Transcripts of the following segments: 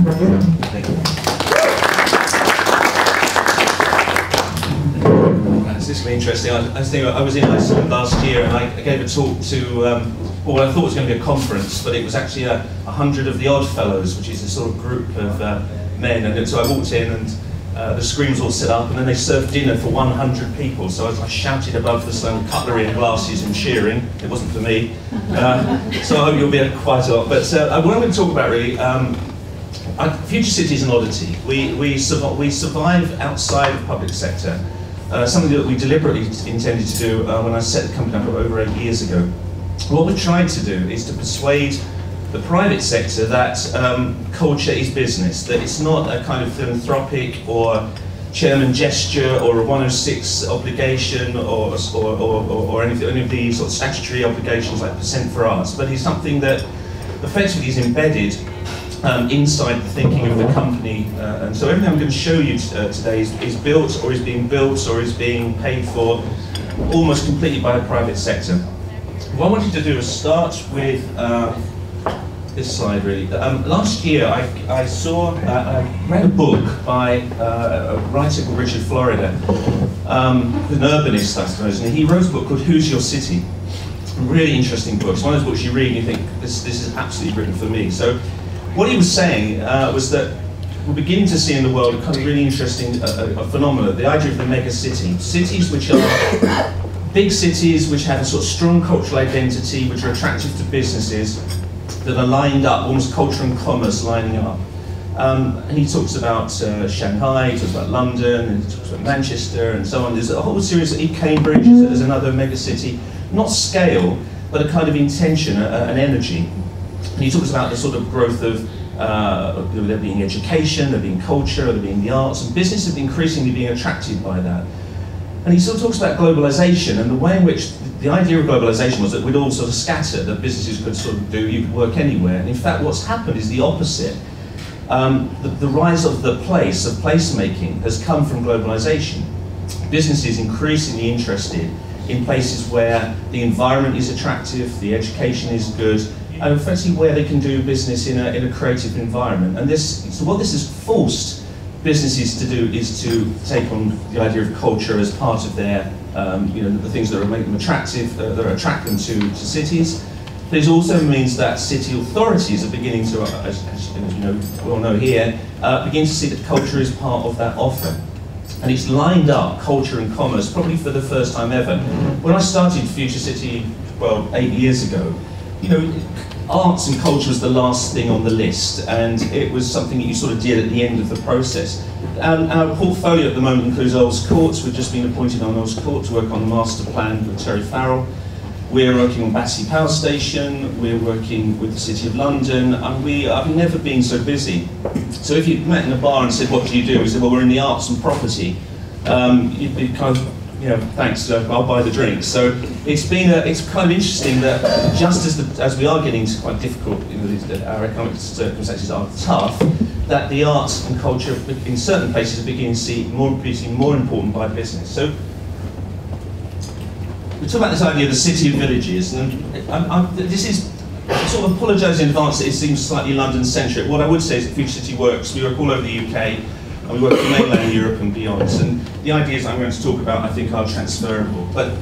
Thank you. This is really interesting. I was in Iceland last year and I gave a talk to what I thought was going to be a conference, but it was actually 100 of the Odd Fellows, which is a sort of group of men. And so I walked in and the screen was all set up, and then they served dinner for 100 people. So I shouted above the sun, cutlery and glasses and cheering. It wasn't for me. So I hope you'll be quite a lot. But what I'm going to talk about really, Future City is an oddity. We survive outside of public sector. Something that we deliberately intended to do when I set the company up over 8 years ago. What we tried to do is to persuade the private sector that culture is business, that it's not a kind of philanthropic or chairman gesture or a 106 obligation or anything, any of the sort of statutory obligations like % for arts, but it's something that effectively is embedded inside the thinking of the company. And so everything I'm going to show you today is built or is being built or is being paid for almost completely by the private sector. What I wanted to do is start with this slide really. Last year I read a book by a writer called Richard Florida, an urbanist I suppose, and he wrote a book called Who's Your City? A really interesting book. It's one of those books you read and you think, this is absolutely written for me. So what he was saying was that we're beginning to see in the world a kind of really interesting phenomenon, the idea of the mega city. Cities which are big cities which have a sort of strong cultural identity, which are attractive to businesses, that are lined up, almost culture and commerce lining up. And he talks about Shanghai, he talks about London, and he talks about Manchester and so on. There's a whole series of Cambridge as another mega city, not scale, but a kind of intention, an energy. And he talks about the sort of growth of there being education, there being culture, there being the arts, and businesses increasingly being attracted by that. And he sort of talks about globalization and the way in which the idea of globalization was that we'd all sort of scatter, that businesses could sort of you could work anywhere. And in fact, what's happened is the opposite. The rise of the place, of placemaking, has come from globalization. Businesses increasingly interested in places where the environment is attractive, the education is good, and effectively where they can do business in a creative environment. And so what this has forced businesses to do is to take on the idea of culture as part of their, the things that make them attractive, that attract them to cities. But it also means that city authorities are beginning to, as we all know here, begin to see that culture is part of that offer. And it's lined up culture and commerce probably for the first time ever. When I started Future City, 8 years ago, arts and culture was the last thing on the list, and it was something that you sort of did at the end of the process. And our portfolio at the moment includes Earls Court. We've just been appointed on Earls Court to work on the master plan with Terry Farrell. We're working on Battersea Power Station, we're working with the City of London, and I've never been so busy. So if you met in a bar and said, what do you do? We said, well, we're in the arts and property. You'd be kind of, thanks, I'll buy the drinks. So it's kind of interesting that just as we are getting to quite difficult, our economic circumstances are tough, that the arts and culture in certain places are beginning to see more important by business. So we talk about this idea of the city of villages, and this is, I sort of apologise in advance that it seems slightly London-centric. What I would say is that Future City works. We work all over the UK, and we work in mainland Europe and beyond. And the ideas I'm going to talk about, I think, are transferable. But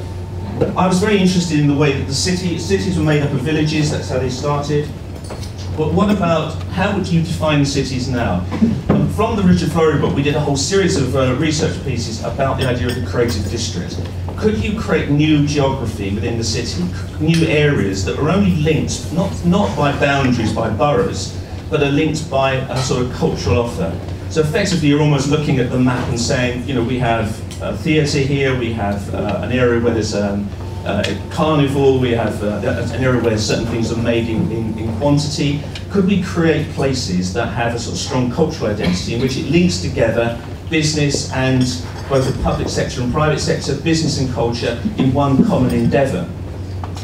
I was very interested in the way that the cities were made up of villages. That's how they started. But what about, how would you define cities now? From the Richard Florida book, we did a whole series of research pieces about the idea of the creative district. Could you create new geography within the city, new areas that are only linked, not by boundaries, by boroughs, but are linked by a sort of cultural offer? So effectively, you're almost looking at the map and saying, we have a theatre here, we have an area where there's a carnival, we have an area where certain things are made in quantity. Could we create places that have a sort of strong cultural identity in which it links together business and both the public sector and private sector, business and culture in one common endeavour?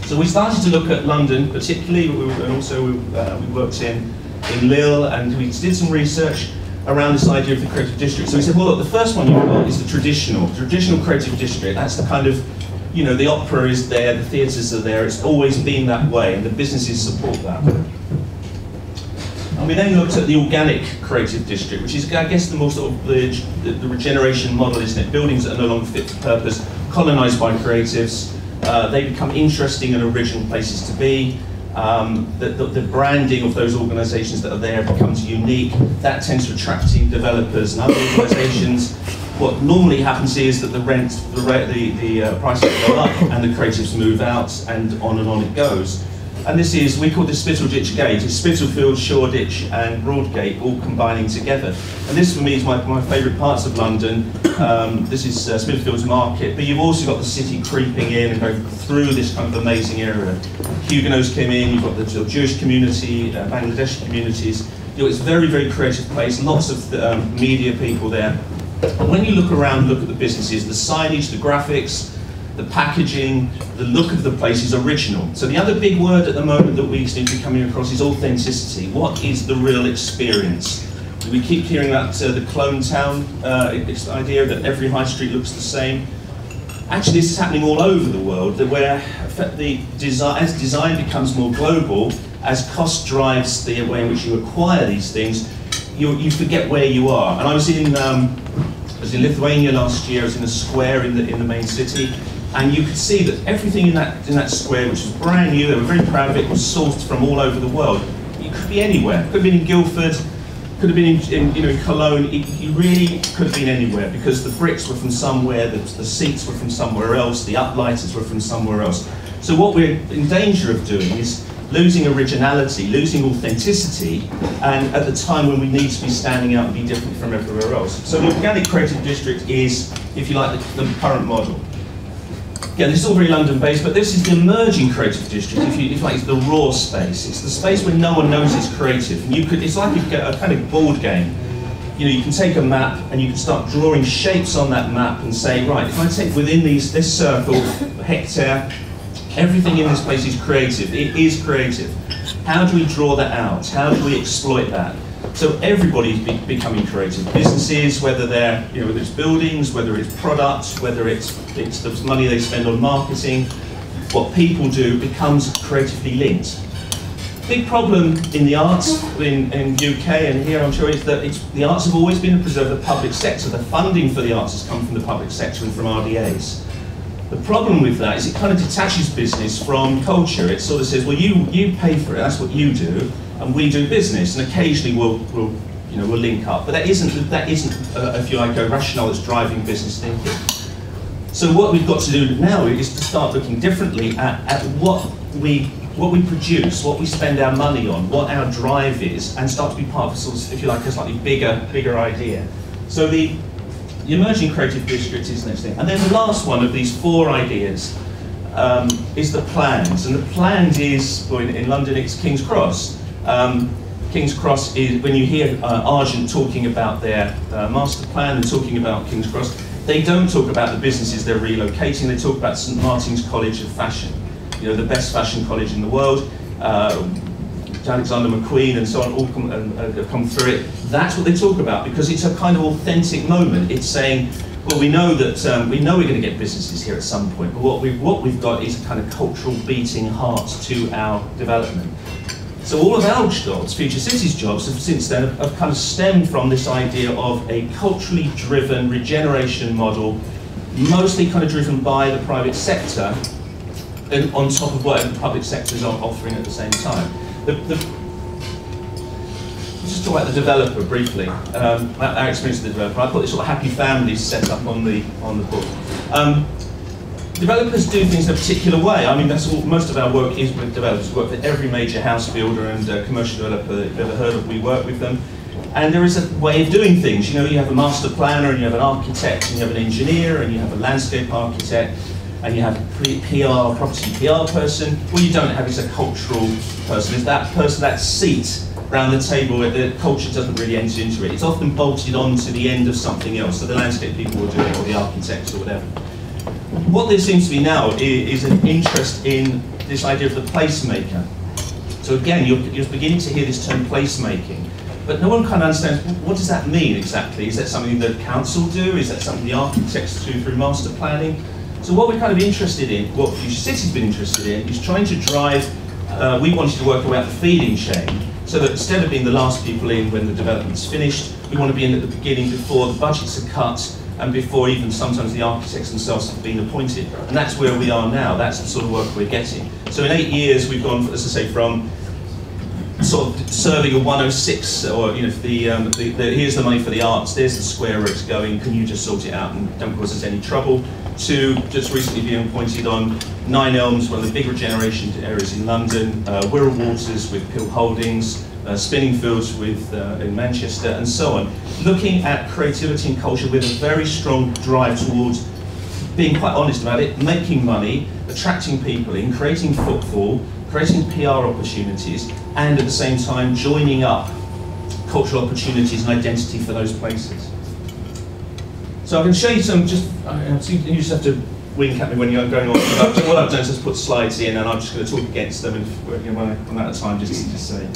So we started to look at London particularly, and also we worked in Lille, and we did some research around this idea of the creative district. So we said, well, look, the first one you've got is the traditional creative district. That's the kind of, the opera is there, the theatres are there, it's always been that way, and the businesses support that. And we then looked at the organic creative district, which is, I guess, the more sort of the regeneration model, isn't it? Buildings that are no longer fit for purpose, colonised by creatives. They become interesting and original places to be. The branding of those organisations that are there becomes unique. That tends to attract developers and other organisations. What normally happens is that the prices go up and the creatives move out, and on it goes. And this is, we call this Spitalditch Gate. It's Spitalfield, Shoreditch and Broadgate all combining together. And this for me is my favourite parts of London. This is Spitalfield's market, but you've also got the city creeping in and going through this kind of amazing area. Huguenots came in, you've got the Jewish community, Bangladeshi communities. It's a very, very creative place, lots of media people there. And when you look around, look at the businesses, the signage, the graphics, the packaging, the look of the place is original. So the other big word at the moment that we seem to be coming across is authenticity. What is the real experience? We keep hearing that the clone town idea that every high street looks the same. Actually, this is happening all over the world, that where as design becomes more global, as cost drives the way in which you acquire these things, you forget where you are. And I was in Lithuania last year. I was in a square in the main city, and you could see that everything in that square, which was brand new, they were very proud of it, was sourced from all over the world. It could be anywhere. It could have been in Guildford, could have been in Cologne. You really could have been anywhere, because the bricks were from somewhere, the seats were from somewhere else, the uplighters were from somewhere else. So what we're in danger of doing is losing originality, losing authenticity, and at the time when we need to be standing out and be different from everywhere else. So the organic creative district is, if you like, the current model. Yeah, this is all very London-based, but this is the emerging creative district. If you like, it's the raw space. It's the space where no one knows it's creative. And it's like a kind of board game. You can take a map and you can start drawing shapes on that map and say, right, if I take within this circle, hectare, everything in this place is creative. It is creative. How do we draw that out? How do we exploit that? So everybody's becoming creative. Businesses, whether whether it's buildings, whether it's products, whether it's the money they spend on marketing, what people do becomes creatively linked. Big problem in the arts in UK and here, I'm sure, is that the arts have always been a preserve of the public sector. The funding for the arts has come from the public sector and from RDAs. The problem with that is it kind of detaches business from culture. It sort of says, well, you pay for it, that's what you do, and we do business, and occasionally we'll link up. But that isn't if you like, a rationale that's driving business thinking. So what we've got to do now is to start looking differently at what we produce, what we spend our money on, what our drive is, and start to be part of a sort of, if you like, a slightly bigger idea. So the emerging creative district is the next thing. And then the last one of these 4 ideas is the plans. And the plans is, well, in London, it's King's Cross. King's Cross is, when you hear Argent talking about their master plan and talking about King's Cross, they don't talk about the businesses they're relocating, they talk about St Martin's College of Fashion. The best fashion college in the world. Alexander McQueen and so on all come through it. That's what they talk about, because it's a kind of authentic moment. It's saying, well, we know that we're going to get businesses here at some point, but what we've got is a kind of cultural beating heart to our development. So all of our jobs, Future Cities jobs, have since then have kind of stemmed from this idea of a culturally driven regeneration model, mostly kind of driven by the private sector, and on top of what the public sector is offering at the same time. Let's just talk about the developer briefly. Our experience with the developer. I put this sort of happy families set up on the book. Developers do things in a particular way. I mean, that's all, most of our work is with developers. We work with every major house builder and commercial developer that you've ever heard of. We work with them. And there is a way of doing things. You have a master planner, and you have an architect, and you have an engineer, and you have a landscape architect, and you have a property PR person. What you don't have is a cultural person. It's that person, that seat around the table where the culture doesn't really enter into it. It's often bolted on to the end of something else, so the landscape people will do it, or the architects, or whatever. What there seems to be now is an interest in this idea of the placemaker. So again, you're beginning to hear this term placemaking, but no one kind of understands, what does that mean exactly? Is that something that council do? Is that something the architects do through master planning? So what we're kind of interested in, what Future City's been interested in, is trying to drive, we wanted to work out the feeding chain So that instead of being the last people in when the development's finished, we want to be in at the beginning before the budgets are cut and before even sometimes the architects themselves have been appointed. And that's where we are now. That's the sort of work we're getting. So in 8 years, we've gone, as I say, from sort of serving a 106, or here's the money for the arts, there's the square where it's going, can you just sort it out and don't cause us any trouble, to just recently being appointed on 9 Elms, one of the big regeneration areas in London, Wirral Waters with Pill Holdings, Spinningfields in Manchester, and so on. Looking at creativity and culture with a very strong drive towards being quite honest about it, making money, attracting people in, creating footfall, creating PR opportunities, and at the same time joining up cultural opportunities and identity for those places. So I can show you some, you just have to wink at me when you're going on. What I've done is just put slides in, and I'm just going to talk against them, and when I run out of time, just say.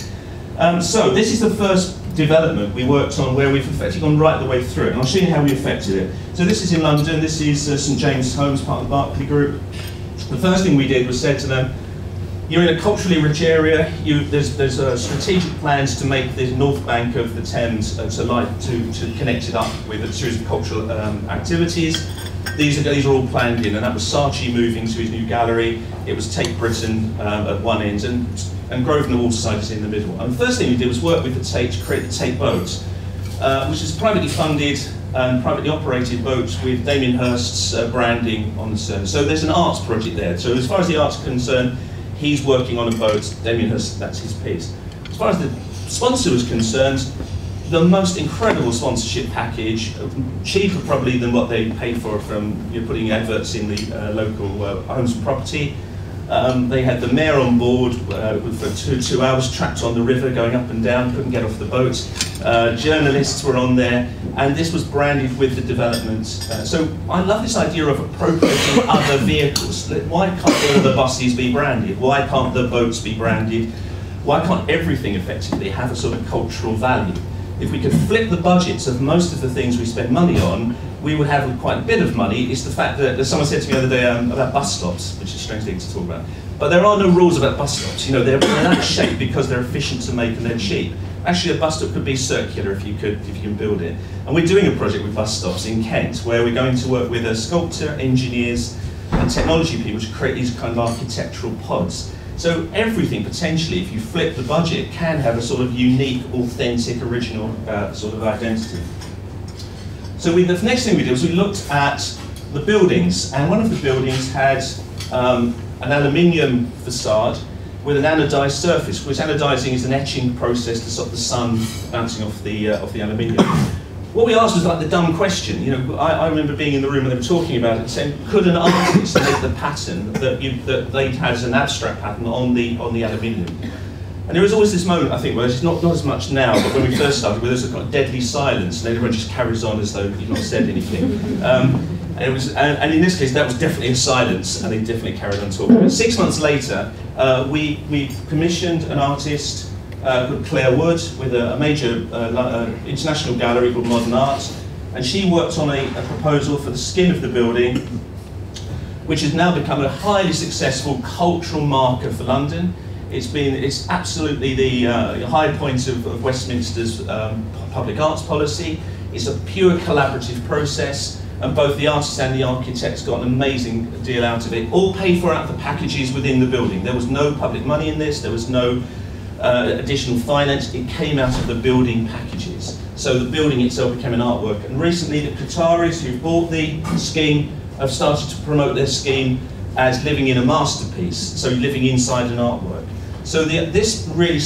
So this is the first development we worked on where we've effectively gone right the way through it, and I'll show you how we affected it. So this is in London, this is St James' Homes, part of the Barclay Group. The first thing we did was said to them, you're in a culturally rich area, there's strategic plans to make the north bank of the Thames to connect it up with a series of cultural activities. These are all planned in, and that was Saatchi moving to his new gallery, it was Tate Britain at one end, and Grosvenor Waterside is in the middle. And the first thing we did was work with the Tate to create the Tate boat, which is privately funded and privately operated boats with Damien Hirst's branding on the stern. So there's an arts project there. So as far as the arts are concerned, he's working on a boat, Damien Hirst, that's his piece. As far as the sponsor was concerned, the most incredible sponsorship package, cheaper probably than what they paid for from putting adverts in the local homes and property. They had the mayor on board for two hours, trapped on the river, going up and down, couldn't get off the boat. Journalists were on there, and this was branded with the development. So I love this idea of appropriating other vehicles. Why can't all the buses be branded? Why can't the boats be branded? Why can't everything effectively have a sort of cultural value? If we could flip the budgets of most of the things we spend money on, we would have quite a bit of money. It's the fact that someone said to me the other day about bus stops, which is a strange thing to talk about. But there are no rules about bus stops. They're that shape because they're efficient to make and they're cheap. Actually, a bus stop could be circular if you can build it. And we're doing a project with bus stops in Kent, where we're going to work with a sculptor, engineers, and technology people to create these kind of architectural pods. So everything, potentially, if you flip the budget, can have a sort of unique, authentic, original sort of identity. So the next thing we did was we looked at the buildings, and one of the buildings had an aluminium facade with an anodized surface, which anodizing is an etching process to stop the sun bouncing off the aluminium. What we asked was like the dumb question. I remember being in the room and they were talking about it, saying, could an artist make the pattern that they'd had as an abstract pattern on the aluminium? And there was always this moment, I think, where it's not as much now, but when we first started, where there's a kind of deadly silence, and everyone just carries on as though you've not said anything. And in this case, that was definitely a silence, and they definitely carried on talking. But 6 months later, we commissioned an artist called Claire Wood with a major international gallery called Modern Art, and she worked on a proposal for the skin of the building, which has now become a highly successful cultural marker for London. It's absolutely the high point of Westminster's public arts policy. It's a pure collaborative process, and both the artists and the architects got an amazing deal out of it. All paid for out of the packages within the building. There was no public money in this, there was no additional finance. It came out of the building packages. So the building itself became an artwork. And recently the Qataris who bought the scheme have started to promote their scheme as living in a masterpiece, so living inside an artwork. So this really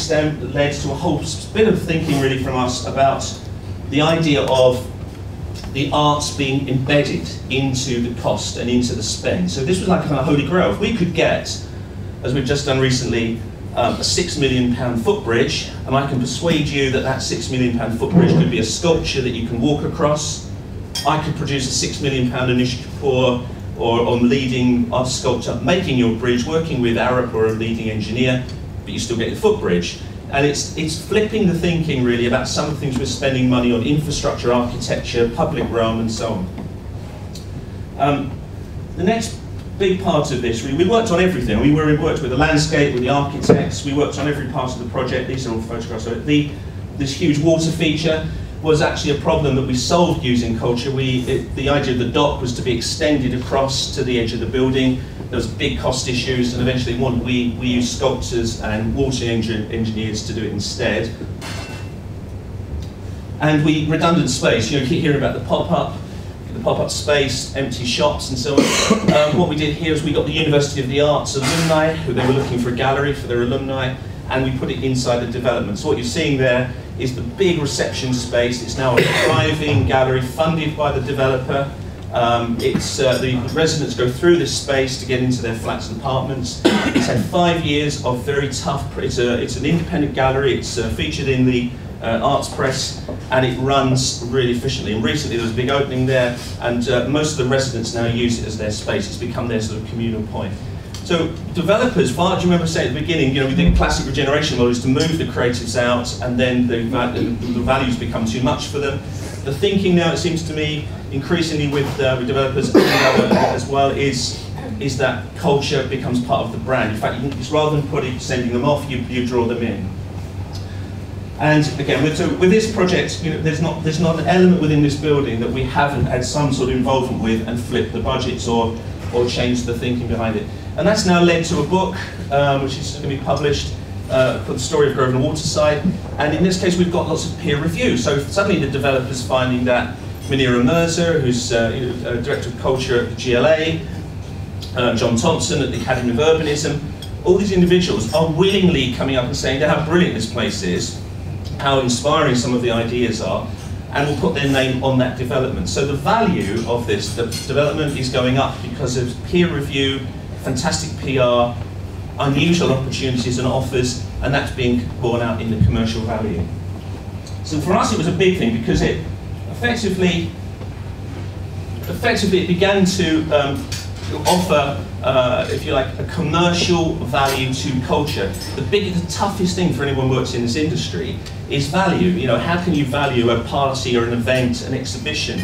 led to a whole bit of thinking really from us about the idea of the arts being embedded into the cost and into the spend. So this was like a kind of holy grail. If we could get, as we've just done recently, a £6 million footbridge, and I can persuade you that that £6 million footbridge could be a sculpture that you can walk across. I could produce a £6 million initiative or on leading our sculptor, making your bridge, working with Arup or a leading engineer, but you still get your footbridge. And it's flipping the thinking really about some of the things we're spending money on: infrastructure, architecture, public realm, and so on. The next big part of this. We worked on everything. We worked with the landscape, with the architects. We worked on every part of the project. These are all photographs. So this huge water feature was actually a problem that we solved using culture. The idea of the dock was to be extended across to the edge of the building. There was big cost issues, and eventually we used sculptors and water engineers to do it instead. And redundant space. You keep hearing about the pop-up space, empty shops, and so on. What we did here is we got the University of the Arts alumni, who they were looking for a gallery for their alumni, and we put it inside the development. So what you're seeing there is the big reception space. It's now a thriving gallery funded by the developer. The residents go through this space to get into their flats and apartments. It's had 5 years of very tough. It's an independent gallery. It's featured in the arts press, and it runs really efficiently. And recently there was a big opening there, and most of the residents now use it as their space. It's become their sort of communal point. So developers, do you remember saying at the beginning, we think classic regeneration model is to move the creatives out, and then the values become too much for them. The thinking now, it seems to me, increasingly with developers and as well, is that culture becomes part of the brand. In fact, it's rather than sending them off, you draw them in. And again, with this project, there's not an element within this building that we haven't had some sort of involvement with and flipped the budgets or changed the thinking behind it. And that's now led to a book, which is going to be published, called The Story of Grosvenor Waterside. And in this case, we've got lots of peer review. So suddenly the developer's finding that Munira Mirza, who's Director of Culture at the GLA, John Thompson at the Academy of Urbanism, all these individuals are willingly coming up and saying how brilliant this place is, how inspiring some of the ideas are, and will put their name on that development. So the value of the development is going up because of peer review, fantastic PR, unusual opportunities and offers, and that's being borne out in the commercial value. So for us it was a big thing because it effectively it began to offer, if you like, a commercial value to culture. The toughest thing for anyone who works in this industry is value. How can you value a party or an event, an exhibition?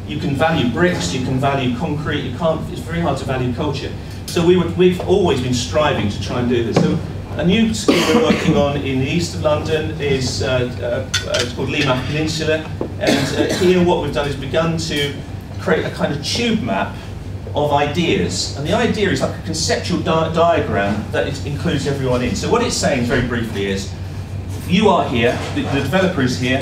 You can value bricks, you can value concrete, you can't, it's very hard to value culture. So we've always been striving to try and do this. So a new scheme we're working on in the east of London is it's called Leemach Peninsula, and here what we've done is begun to create a kind of tube map of ideas, and the idea is like a conceptual diagram that it includes everyone in. So what it's saying very briefly is, you are here, the developer is here,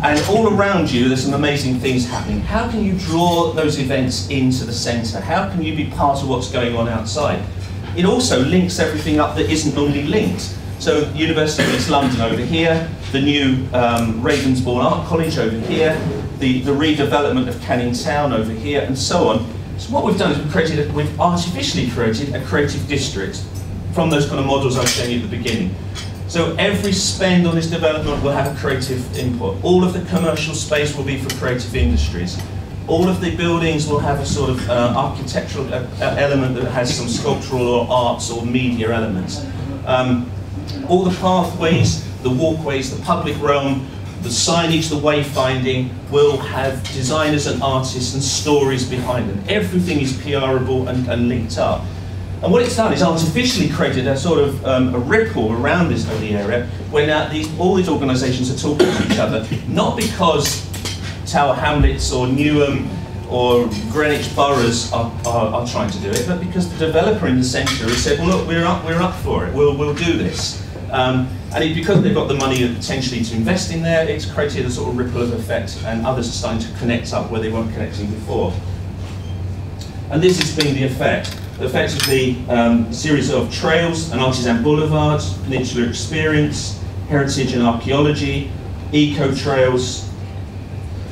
and all around you there's some amazing things happening. How can you draw those events into the centre? How can you be part of what's going on outside? It also links everything up that isn't normally linked. So University of East London over here, the new Ravensbourne Art College over here, the redevelopment of Canning Town over here, and so on. So what we've done is we've artificially created a creative district from those kind of models I was showing you at the beginning. So every spend on this development will have a creative input. All of the commercial space will be for creative industries. All of the buildings will have a sort of architectural element that has some sculptural or arts or media elements. All the pathways, the walkways, the public realm, the signage, the wayfinding will have designers and artists and stories behind them. Everything is PRable and linked up. And what it's done is artificially created a sort of a ripple around this whole area where now all these organisations are talking to each other, not because Tower Hamlets or Newham or Greenwich boroughs are trying to do it, but because the developer in the centre has said, well look, we're up for it, we'll do this. And because they've got the money potentially to invest in there, it's created a sort of ripple of effect, and others are starting to connect up where they weren't connecting before. And this has been the effect. Effectively, a series of trails, an artisan boulevard, peninsular experience, heritage and archaeology, eco trails,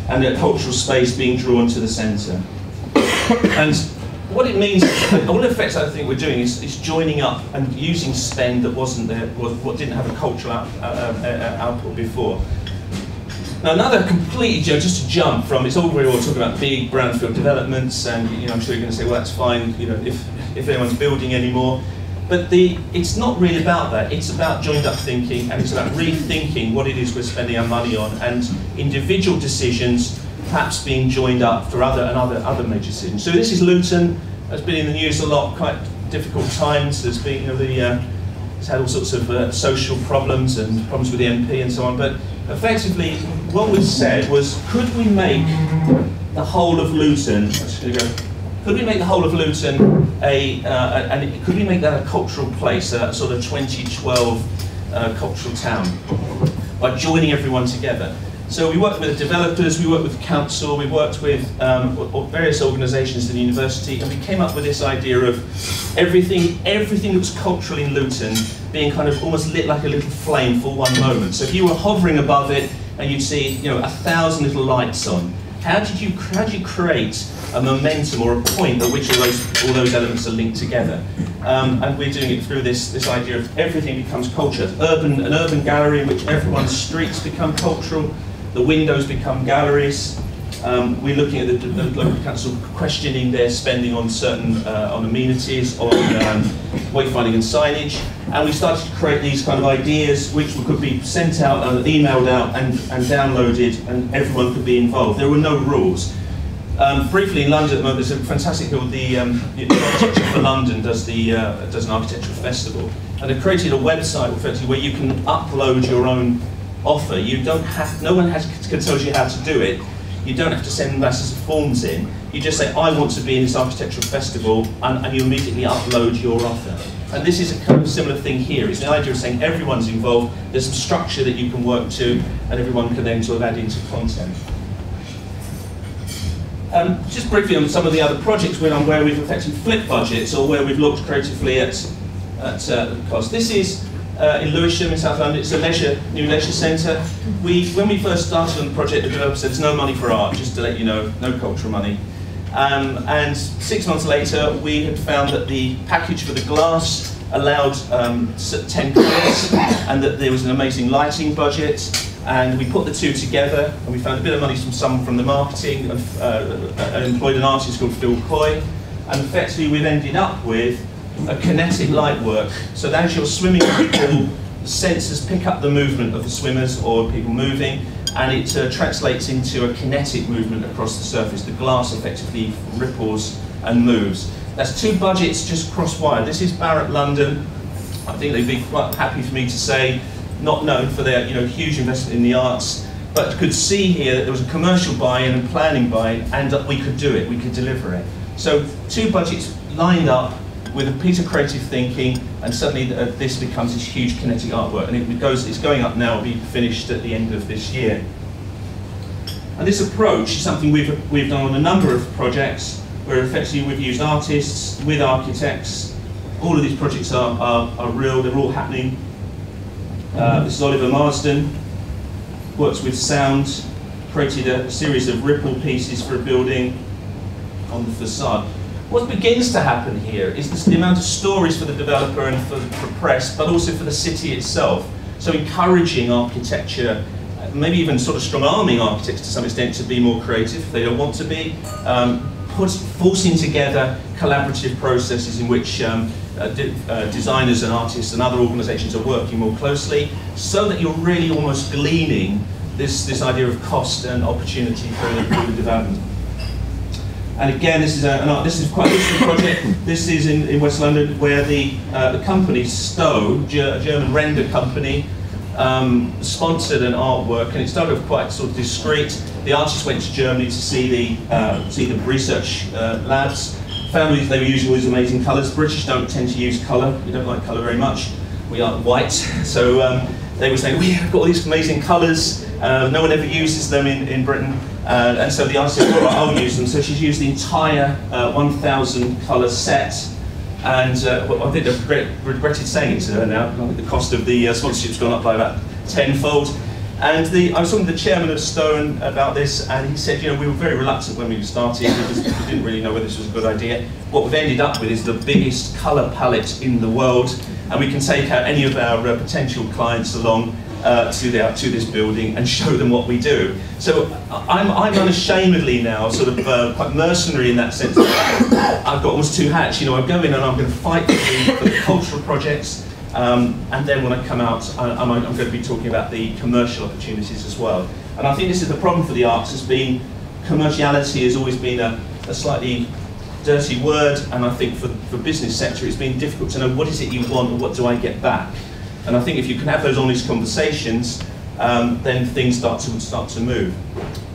and a cultural space being drawn to the centre. And what it means, all the effects I think we're doing is joining up and using spend that wasn't there, what didn't have a cultural output before. Now another completely, just to jump from, it's all very well talking about big brownfield developments, and I'm sure you're going to say, well that's fine, if anyone's building anymore. But it's not really about that. It's about joined up thinking, and it's about rethinking what it is we're spending our money on, and individual decisions perhaps being joined up for other major decisions. So this is Luton. has been in the news a lot, quite difficult times. There's been, you know, it's had all sorts of social problems and problems with the MP and so on. But effectively, what was said was, could we make the whole of Luton? Could we make the whole of Luton could we make that a cultural place, a sort of 2012 cultural town, by joining everyone together? So we worked with the developers, we worked with the council, we worked with various organisations in the university, and we came up with this idea of everything that was cultural in Luton being kind of almost lit like a little flame for one moment. So if you were hovering above it and you'd see, you know, 1,000 little lights on, how did you create a momentum or a point at which all those elements are linked together? And we're doing it through this idea of everything becomes culture. An urban gallery in which everyone's streets become cultural, the windows become galleries. We're looking at the local council questioning their spending on certain on amenities, on wayfinding and signage, and we started to create these kind of ideas which could be sent out and emailed out and downloaded, and everyone could be involved. There were no rules. Briefly, in London at the moment, there's a fantastic build. The Architecture for London does an architectural festival, and they've created a website effectively where you can upload your own offer. You don't have, no one can tell you how to do it. You don't have to send masses of forms in. You just say, I want to be in this architectural festival, and you immediately upload your offer. And this is a kind of similar thing here. It's the idea of saying everyone's involved, there's some structure that you can work to, and everyone can then sort of add into content. Just briefly on some of the other projects we're on where we've effectively flipped budgets, or where we've looked creatively at cost. This is in Lewisham in South London. It's a new leisure centre. When we first started on the project, the developer said there's no money for art, just to let you know, no cultural money. And 6 months later, we had found that the package for the glass allowed 10 colours, and that there was an amazing lighting budget. And we put the two together, and we found a bit of money from someone from the marketing, employed an artist called Phil Coy, and effectively we've ended up with a kinetic light work. So that as you're swimming in the pool, the sensors pick up the movement of the swimmers or people moving, and it translates into a kinetic movement across the surface. The glass effectively ripples and moves. That's two budgets just cross-wired. This is Barratt London. I think they'd be quite happy for me to say, not known for their huge investment in the arts, but could see here that there was a commercial buy-in and planning buy-in, and that we could do it, we could deliver it. So two budgets lined up with a piece of creative thinking, and suddenly this becomes this huge kinetic artwork, and it's going up now, it'll be finished at the end of this year. And this approach is something we've done on a number of projects, where effectively we've used artists with architects. All of these projects are real, they're all happening. This is Oliver Marsden, works with sound, created a series of ripple pieces for a building on the facade. What begins to happen here is the amount of stories for the developer and for press, but also for the city itself. So encouraging architecture, maybe even sort of strong-arming architects to some extent to be more creative if they don't want to be, forcing together collaborative processes in which designers and artists and other organisations are working more closely, so that you're really almost gleaning this idea of cost and opportunity for the development. And again, this is quite a recent project. This is in West London, where the company Stowe, a German render company, sponsored an artwork, and it started off quite sort of discreet. The artist went to Germany to see the research labs. Found they were using all these amazing colours. British don't tend to use colour. We don't like colour very much. We are white, so they were saying, we've got all these amazing colours. No one ever uses them in Britain. And so the artist said, well, I'll use them. So she's used the entire 1,000 colour set. And I think they've regretted saying it to her now. I think the cost of the sponsorship's gone up by about tenfold. And I was talking to the chairman of Stone about this, and he said, we were very reluctant when we started because we didn't really know whether this was a good idea. What we've ended up with is the biggest colour palette in the world, and we can take out any of our potential clients along to this building and show them what we do. So I'm unashamedly now sort of quite mercenary in that sense. I've got almost two hats. I go in and I'm going to fight for the cultural projects. And then when I come out, I'm going to be talking about the commercial opportunities as well. And I think this is the problem for the arts, has been commerciality has always been a slightly dirty word, and I think for the business sector it's been difficult to know what is it you want and what do I get back. And I think if you can have those honest conversations, then things start to move.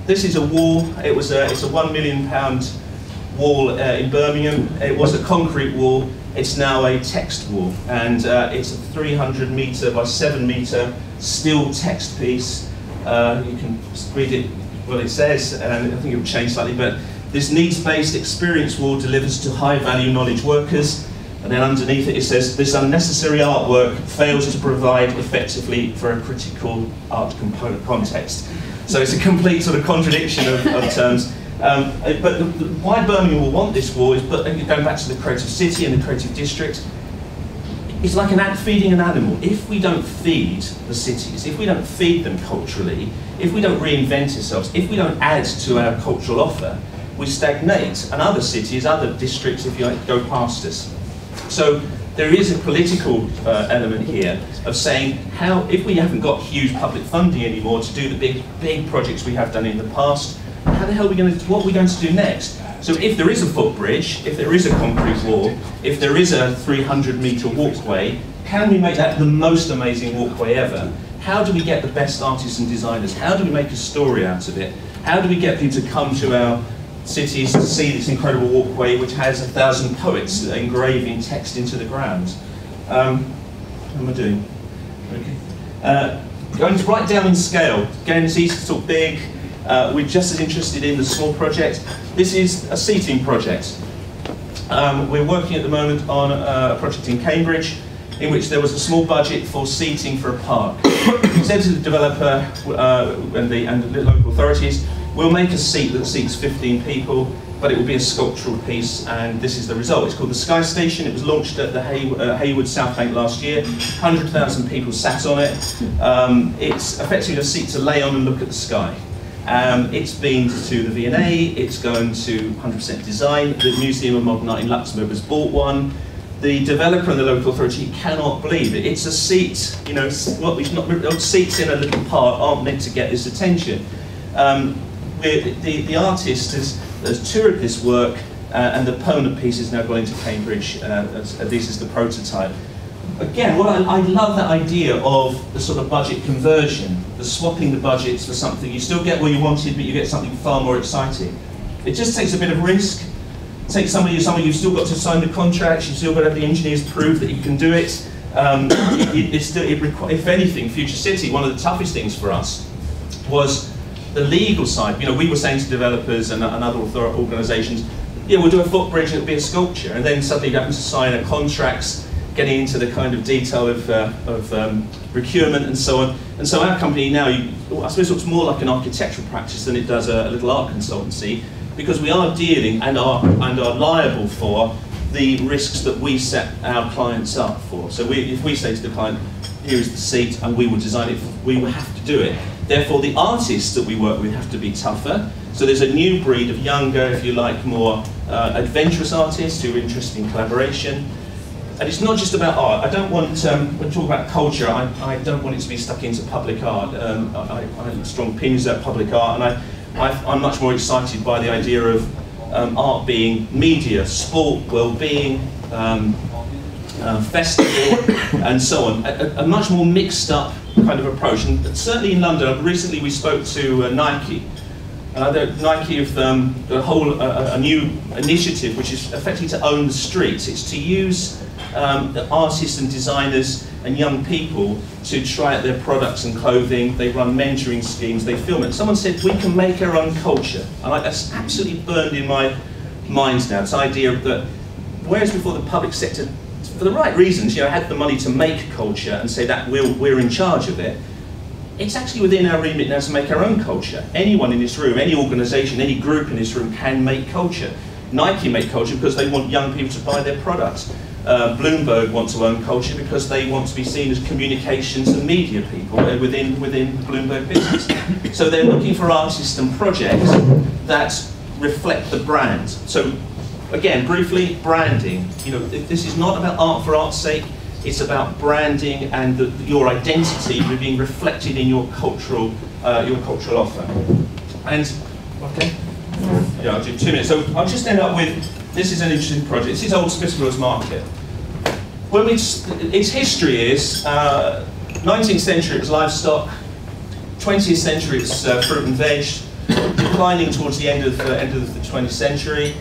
This is a wall. It's a £1 million wall in Birmingham. It was a concrete wall. It's now a text wall, and it's a 300 metre by 7 metre steel text piece. You can read it, what it says, and I think it will change slightly, but this needs-based experience wall delivers to high-value knowledge workers. And then underneath it, it says, this unnecessary artwork fails to provide effectively for a critical art component context. So it's a complete sort of contradiction of terms. But why Birmingham will want this wall is, going back to the creative city and the creative district, it's like feeding an animal. If we don't feed the cities, if we don't feed them culturally, if we don't reinvent ourselves, if we don't add to our cultural offer, we stagnate, and other cities, other districts, if you like, go past us. So there is a political element here of saying how, if we haven't got huge public funding anymore to do the big projects we have done in the past, how the hell are we going to, what are we going to do next? So if there is a footbridge, if there is a concrete wall, if there is a 300-metre walkway, can we make that the most amazing walkway ever? How do we get the best artists and designers? How do we make a story out of it? How do we get people to come to our cities to see this incredible walkway which has 1,000 poets engraving text into the ground? How am I doing? Okay. Going right down in scale. Again, it's easy to talk big. We're just as interested in the small project. This is a seating project. We're working at the moment on a project in Cambridge in which there was a small budget for seating for a park. We said to the developer and the local authorities, we'll make a seat that seats 15 people, but it will be a sculptural piece, and this is the result. It's called the Sky Station. It was launched at the Haywood South Bank last year. 100,000 people sat on it. It's effectively a seat to lay on and look at the sky. It's been to the V&A, it's going to 100% Design. The Museum of Modern Art in Luxembourg has bought one. The developer and the local authority cannot believe it. It's a seat, you know, seats in a little park aren't meant to get this attention. The artist has toured this work, and the permanent piece is now going to Cambridge. This is the prototype. Again, I love that idea of the sort of budget conversion, the swapping the budgets for something. You still get what you wanted, but you get something far more exciting. It just takes a bit of risk. It takes somebody you've still got to sign the contracts, you've still got to have the engineers prove that you can do it. If anything, Future City, one of the toughest things for us was the legal side. You know, we were saying to developers and other organisations, yeah, we'll do a footbridge, it'll be a sculpture, and then suddenly you have to sign a contracts, getting into the kind of detail of procurement and so on. And so our company now, I suppose, looks more like an architectural practice than it does a little art consultancy, because we are dealing and are liable for the risks that we set our clients up for. So if we say to the client, here is the seat and we will design it, we will have to do it. Therefore, the artists that we work with have to be tougher. So there's a new breed of younger, if you like, more adventurous artists who are interested in collaboration. And it's not just about art. I don't want, when we talk about culture, I don't want it to be stuck into public art. I have strong opinions about public art, and I'm much more excited by the idea of art being media, sport, well-being, festival, and so on. A much more mixed up kind of approach. And certainly in London, recently we spoke to Nike. Nike have a new initiative which is effectively to own the streets. It's to use the artists and designers and young people to try out their products and clothing. They run mentoring schemes, they film it. Someone said, we can make our own culture. And that's absolutely burned in my mind now, this idea that whereas before the public sector, for the right reasons, you know, had the money to make culture and say that we're in charge of it, it's actually within our remit now to make our own culture. Anyone in this room, any organisation, any group in this room can make culture. Nike make culture because they want young people to buy their products. Bloomberg want to own culture because they want to be seen as communications and media people within the Bloomberg business. So they're looking for artists and projects that reflect the brand. So again, briefly, branding. You know, this is not about art for art's sake. It's about branding and your identity being reflected in your cultural offer. And okay, yeah, I'll do 2 minutes. So I'll just end up with this is an interesting project. This is Old Spitalfields Market. Its history is 19th century it was livestock, 20th century it's fruit and veg, declining towards the end of the 20th century.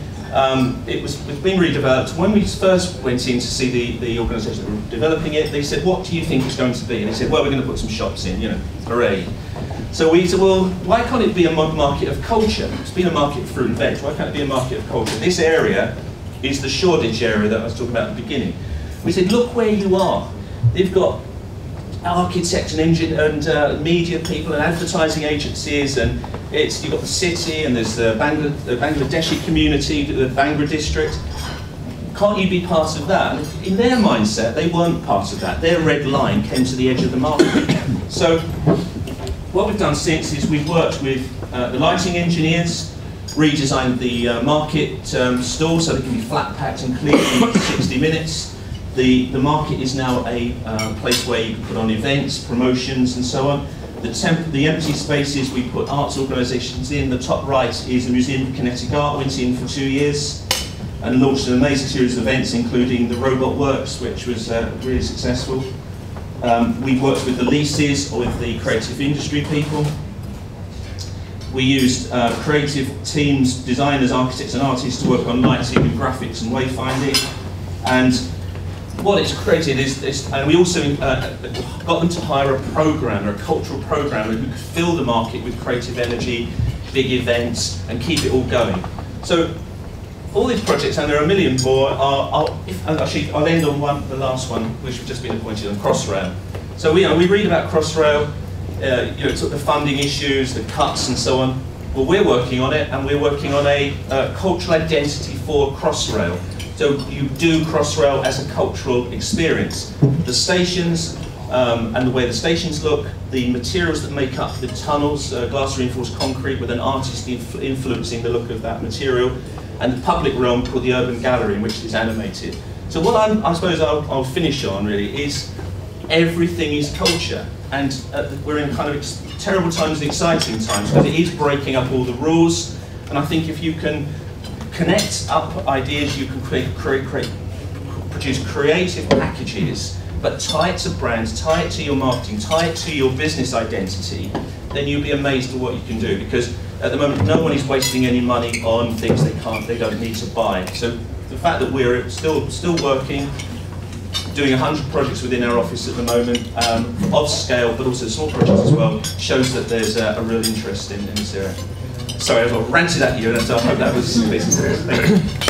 It's been redeveloped. When we first went in to see the organisation that were developing it, they said, "What do you think it's going to be?" And they said, "Well, we're going to put some shops in, you know, hooray." So we said, well, why can't it be a market of culture? It's been a market of fruit and veg. Why can't it be a market of culture? This area is the Shoreditch area that I was talking about at the beginning. We said, look where you are. They've got architects and media people and advertising agencies, and you've got the city, and there's the Bangladeshi community, the Bangra district. Can't you be part of that? And in their mindset, they weren't part of that. Their red line came to the edge of the market. So what we've done since is we've worked with the lighting engineers, redesigned the market stall so they can be flat packed and clean in 60 minutes. The market is now a place where you can put on events, promotions and so on. The empty spaces, we put arts organisations in. The top right is the Museum of Kinetic Art, went in for 2 years and launched an amazing series of events, including the Robot Works, which was really successful. We worked with the leases, or with the creative industry people. We used creative teams, designers, architects and artists to work on lighting and graphics and wayfinding. And what it's created is, and we also got them to hire a programmer, a cultural programmer who could fill the market with creative energy, big events, and keep it all going. So all these projects, and there are a million more, actually I'll end on the last one, which we've just been appointed on, Crossrail. So we read about Crossrail, sort of the funding issues, the cuts and so on. Well, we're working on it, and we're working on a cultural identity for Crossrail. So you do Crossrail as a cultural experience. The stations and the way the stations look, the materials that make up the tunnels, glass reinforced concrete with an artist influencing the look of that material, and the public realm called the Urban Gallery, in which it is animated. So what I suppose I'll finish on really is everything is culture, and we're in kind of terrible times and exciting times because it is breaking up all the rules. And I think if you can connect up ideas, you can produce creative packages, but tie it to brands, tie it to your marketing, tie it to your business identity, then you'll be amazed at what you can do. Because at the moment, no one is wasting any money on things they don't need to buy. So the fact that we're still working, doing 100 projects within our office at the moment, of scale, but also small projects as well, shows that there's a real interest in this area. Sorry, I've ranted at you, and I hope that was business. Thank you.